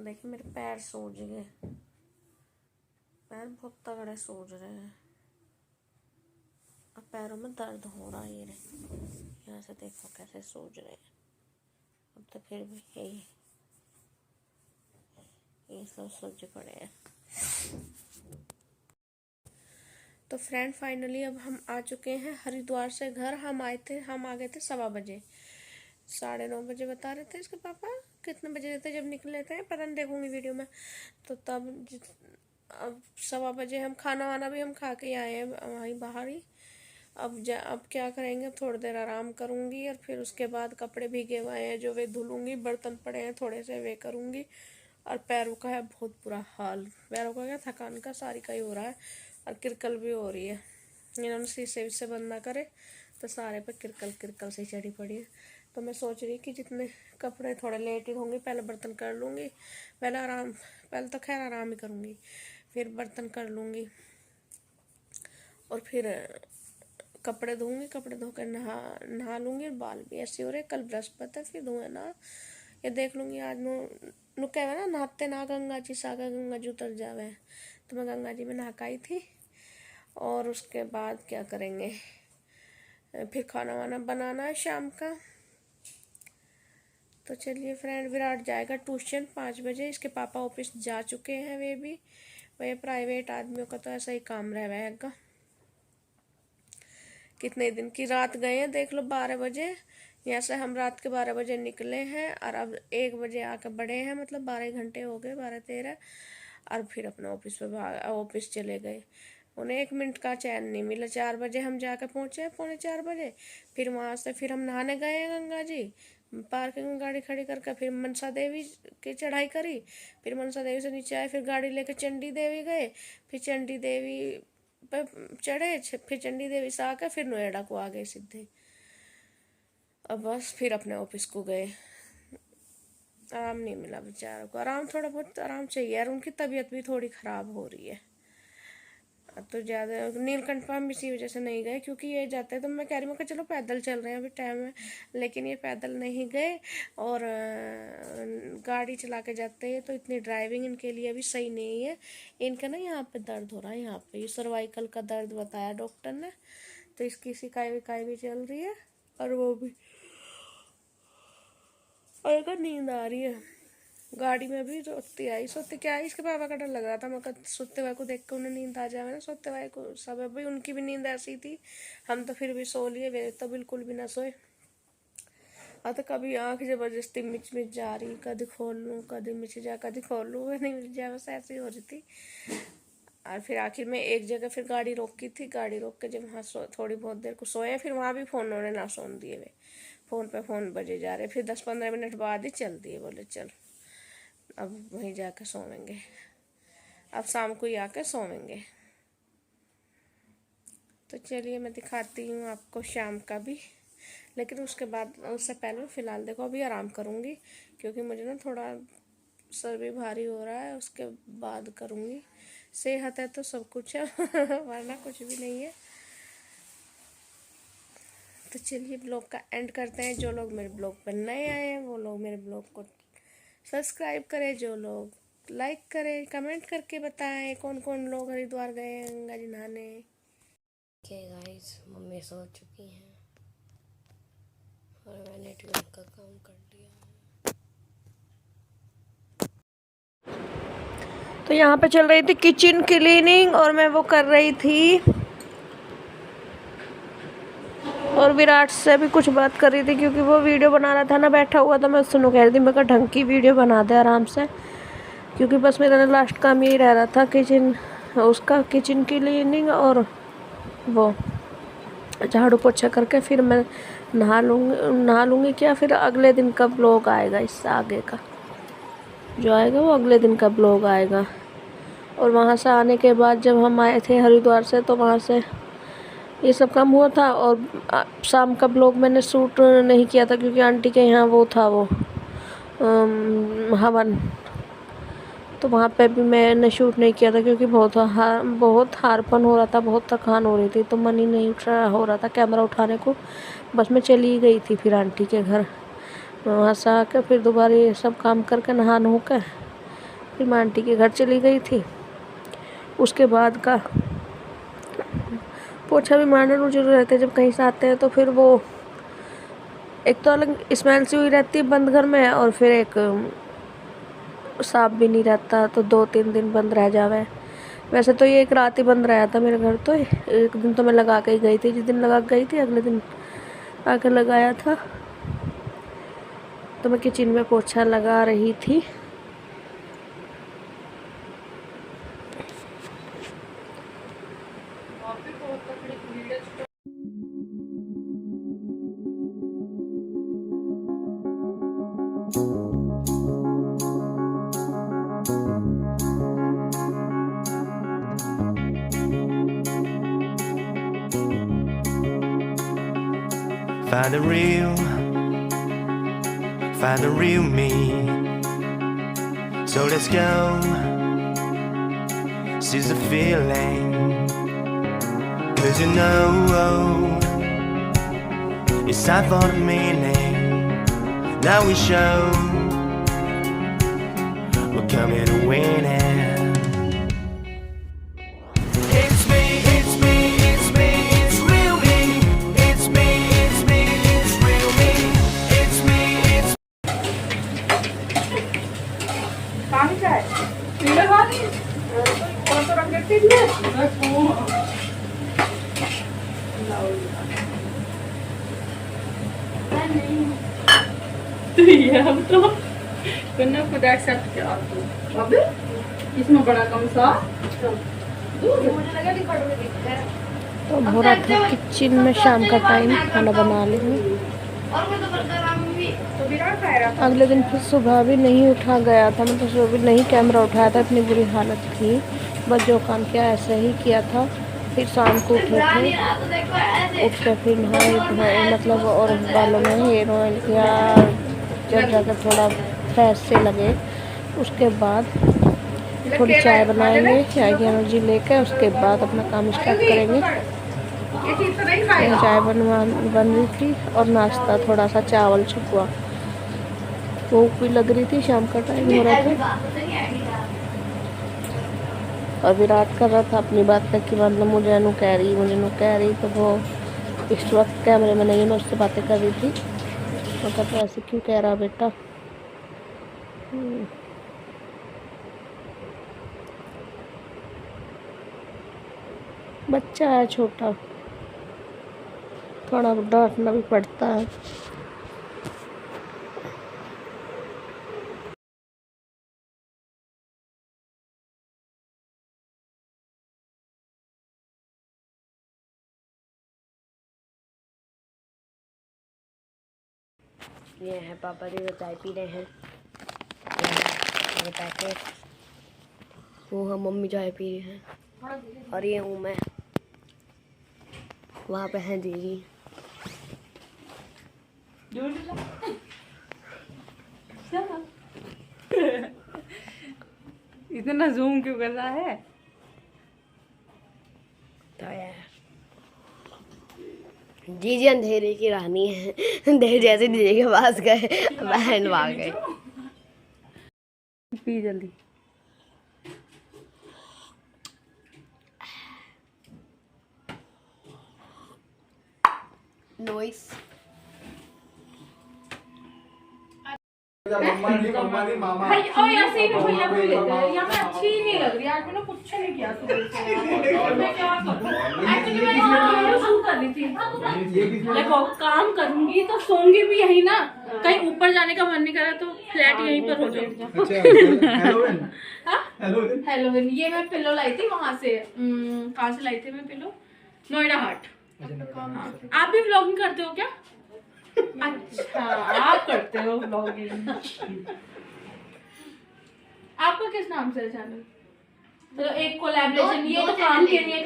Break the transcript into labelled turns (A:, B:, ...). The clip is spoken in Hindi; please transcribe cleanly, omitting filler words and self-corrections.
A: देखिए मेरे पैर सूज गए, पैर बहुत तगड़े सूज रहे हैं। अब पैरों में दर्द हो रहा है, ये यहाँ से देखो कैसे सूज रहे हैं। अब तो फिर भी ये सब सूज पड़े हैं। तो फ्रेंड फाइनली अब हम आ चुके हैं हरिद्वार से घर। हम आ गए थे 9:15 बजे, 9:30 बजे बता रहे थे इसके पापा। कितने बजे थे जब निकले थे पता नहीं, देखूंगी वीडियो में। तो तब अब 9:15 बजे हम खाना वाना भी हम खा के आए हैं वहीं बाहर ही। अब क्या करेंगे, थोड़ी देर आराम करूंगी और फिर उसके बाद कपड़े भीगे हुए हैं जो वे धुलूंगी, बर्तन पड़े हैं थोड़े से वे करूंगी। और पैरों का है बहुत बुरा हाल, पैरों का क्या थकान का सारी का ही हो रहा है और किरकल भी हो रही है। इन्होंने शीशे से बंद ना करे तो सारे पे किरकल से चढ़ी पड़ी है। तो मैं सोच रही कि जितने कपड़े थोड़े लेट ही होंगे, पहले बर्तन कर लूँगी, पहले तो खैर आराम ही करूँगी, फिर बर्तन कर लूँगी और फिर कपड़े धोऊंगी, कपड़े धोकर नहा लूँगी। और बाल भी ऐसे हो रहे, कल बृहस्पति है फिर धोए ना, ये देख लूँगी। आज नु कहे ना नहाते ना गंगा जी सागर गंगा जी उतर जावे, तो मैं गंगा जी में नहाई थी। और उसके बाद क्या करेंगे, फिर खाना वाना बनाना है शाम का। तो चलिए फ्रेंड, विराट जाएगा ट्यूशन 5 बजे, इसके पापा ऑफिस जा चुके हैं। वे प्राइवेट आदमियों का तो ऐसा ही काम रहेगा। कितने दिन की रात गए हैं देख लो, 12 बजे यहाँ से हम रात के 12 बजे निकले हैं और अब 1 बजे आकर बढ़े हैं, मतलब 12 घंटे हो गए, 12-13। और फिर अपने ऑफिस चले गए। उन्हें 1 मिनट का चैन नहीं मिला। 4 बजे हम जाकर पहुँचे, 3:45 बजे। फिर वहाँ से फिर हम नहाने गए हैं गंगा जी, पार्किंग में गाड़ी खड़ी करके। फिर मनसा देवी की चढ़ाई करी, फिर मनसा देवी से नीचे आए, फिर गाड़ी लेकर चंडी देवी गए, फिर चंडी देवी पे चढ़े, फिर चंडी देवी से आकर फिर नोएडा को आ गए सीधे। अब बस फिर अपने ऑफिस को गए। आराम नहीं मिला बेचारों को, आराम थोड़ा बहुत आराम चाहिए यार, उनकी तबीयत भी थोड़ी ख़राब हो रही है। तो ज़्यादा नीलकंठ पर हम इसी वजह से नहीं गए, क्योंकि ये जाते हैं तो मैं कह रही हूँ कि चलो पैदल चल रहे हैं अभी टाइम है, लेकिन ये पैदल नहीं गए और गाड़ी चला के जाते हैं तो इतनी ड्राइविंग इनके लिए भी सही नहीं है। इनका ना यहाँ पे दर्द हो रहा है, यहाँ पे ये सर्वाइकल का दर्द बताया डॉक्टर ने, तो इसकी सिकाई विकाई भी चल रही है और वो भी, और अगर नींद आ रही है गाड़ी में भी, सोते क्या आई, इसके पापा का डर लग रहा था। मैं सोते हुए को देख के उन्हें नींद आ जाए ना, सोते हुए को सब भाई, उनकी भी नींद ऐसी थी, हम तो फिर भी सो लिए, वे तो बिल्कुल भी ना सोए। तो कभी आँख जबरदस्ती मिच जा रही, कभी खोल लूँ, कभी मिच जा, कभी खोल लूँ, नहीं मिच जाए, बस ऐसी हो रही थी। और फिर आखिर में एक जगह फिर गाड़ी रोकी थी, गाड़ी रोक के जब वहाँ थोड़ी बहुत देर को सोए, फिर वहाँ भी फ़ोन उन्होंने ना सुन दिए, वे फ़ोन पे फ़ोन बजे जा रहे। फिर 10-15 मिनट बाद ही चल दिए, बोले चल अब वहीं जाकर सोवेंगे, अब शाम को ही आकर सोवेंगे। तो चलिए मैं दिखाती हूँ आपको शाम का भी, लेकिन उसके बाद, उससे पहले फ़िलहाल देखो अभी आराम करूँगी, क्योंकि मुझे ना थोड़ा सर भी भारी हो रहा है, उसके बाद करूँगी। सेहत है तो सब कुछ है वरना कुछ भी नहीं है। तो चलिए ब्लॉग का एंड करते हैं। जो लोग मेरे ब्लॉग पर नए आए हैं वो लोग मेरे ब्लॉग को सब्सक्राइब करें, जो लोग लाइक करें, कमेंट करके बताएं कौन कौन लोग हरिद्वार गए हैं गंगा जी नहाने।
B: ओके गाइस, मम्मी सो चुकी हैं और मैंने ट्यूशन का काम कर लिया है।
A: तो यहाँ पे चल रही थी किचन क्लीनिंग और मैं वो कर रही थी, और विराट से भी कुछ बात कर रही थी, क्योंकि वो वीडियो बना रहा था ना, बैठा हुआ था। मैं उससे कह रही थी, मैं ढंग की वीडियो बना दे आराम से, क्योंकि बस मेरा लास्ट काम यही रह रहा था, किचन क्लीनिंग और वो झाड़ू पोछा करके फिर मैं नहा लूँगी क्या, फिर अगले दिन का ब्लॉग आएगा, इससे आगे का जो आएगा वो अगले दिन का ब्लॉग आएगा। और वहाँ से आने के बाद जब हम आए थे हरिद्वार से, तो वहाँ से ये सब काम हुआ था। और शाम का ब्लॉग मैंने शूट नहीं किया था, क्योंकि आंटी के यहाँ वो था, वो हवन, तो वहाँ पे भी मैंने शूट नहीं किया था, क्योंकि बहुत हारपन हो रहा था, बहुत थकान हो रही थी, तो मन ही नहीं हो रहा था कैमरा उठाने को। बस मैं चली गई थी फिर आंटी के घर, वहाँ से आकर फिर दोबारा ये सब काम करके नहा के फिर मैं आंटी के घर चली गई थी। उसके बाद का पोछा भी मारना रोज रहते हैं। जब कहीं से आते हैं तो फिर वो एक तो अलग स्मेल सी हुई रहती है बंद घर में, और फिर एक साफ भी नहीं रहता, तो 2-3 दिन बंद रह जावे। वैसे तो ये एक रात ही बंद रहा था मेरे घर, तो एक दिन तो मैं लगा के ही गई थी। जिस दिन लगा के गई थी अगले दिन आकर लगाया था। तो मैं किचन में पोछा लगा रही थी।
C: Find the real me. So let's go. Seize the feeling. 'Cause you know it's time for the meaning. Now we show we're coming to win it. It's me, it's me, it's me, it's real me. It's me, it's me, it's real me. It's me, it's
A: पानी का है पीले पानी कौन सा रंग देती है? तो ये हम तो कन्या खुद एक्सेप्ट किया तो अबे इसमें बड़ा कम सा मुझे लगा कि कड़वे दिखता है। तो हो रहा था किचन में शाम का टाइम खाना बना लेंगे। अगले दिन फिर सुबह भी नहीं उठा गया था, मतलब सुबह भी नहीं कैमरा उठाया था, इतनी बुरी हालत थी। बस जो काम किया ऐसे ही किया था। फिर शाम को उठे थे, उठ कर फिर नहाए धोए, मतलब और बालों में हेयर ऑयल किया, जब जाकर थोड़ा फ्रेश से लगे। उसके बाद थोड़ी चाय बनाएंगे, चाय की एनर्जी लेकर उसके बाद अपना काम स्टार्ट करेंगे। चाय बन रही थी और नाश्ता थोड़ा सा चावल छुपवा, भूख भी लग रही थी, शाम का टाइम हो रहा था। और विराट कर रहा था अपनी बात का कि मतलब मुझे नु कह रही, तो वो इस वक्त कैमरे में नहीं है, मैं उससे बातें कर रही थी। तो ऐसे क्यों कह रहा बेटा? बच्चा है छोटा, थोड़ा डांटना भी पड़ता है।
B: ये है पापा जी जो चाय पी रहे हैं, पैकेट। वो है मम्मी चाय पी रही है, और ये हूँ मैं। वहाँ पे है दीदी।
A: इतना जूम क्यों कर रहा है?
B: तो यार जीजी अंधेरे की रानी है। देर जैसे दीदी के पास गए, बहन भाग गए।
A: पी जल्दी।
B: नॉइस।
D: भाई और ऐसे ही भैया को लेते हैं, या मैं अच्छी ही नहीं लग रही। आज मैंने कुछ नहीं किया सुबह से, और मैं क्या करूं? एक्चुअली मैं यहाँ वीडियो शूट कर रही थी। देखो काम करूंगी तो सोऊंगी भी यही ना, कहीं ऊपर जाने का मन नहीं कर रहा तो फ्लैट यहीं पर हो जाऊंगा। हेलोविन ये मैं पिलो लाई थी वहां से। कहाँ से लाई थी मैं पिलो? नोएडा हाट। आप भी व्लॉगिंग करते हो क्या? अच्छा आप करते हो व्लॉगिंग। आपका किस नाम से है चैनल? तो एक कोलैबोरेशन, ये तो काम के लिए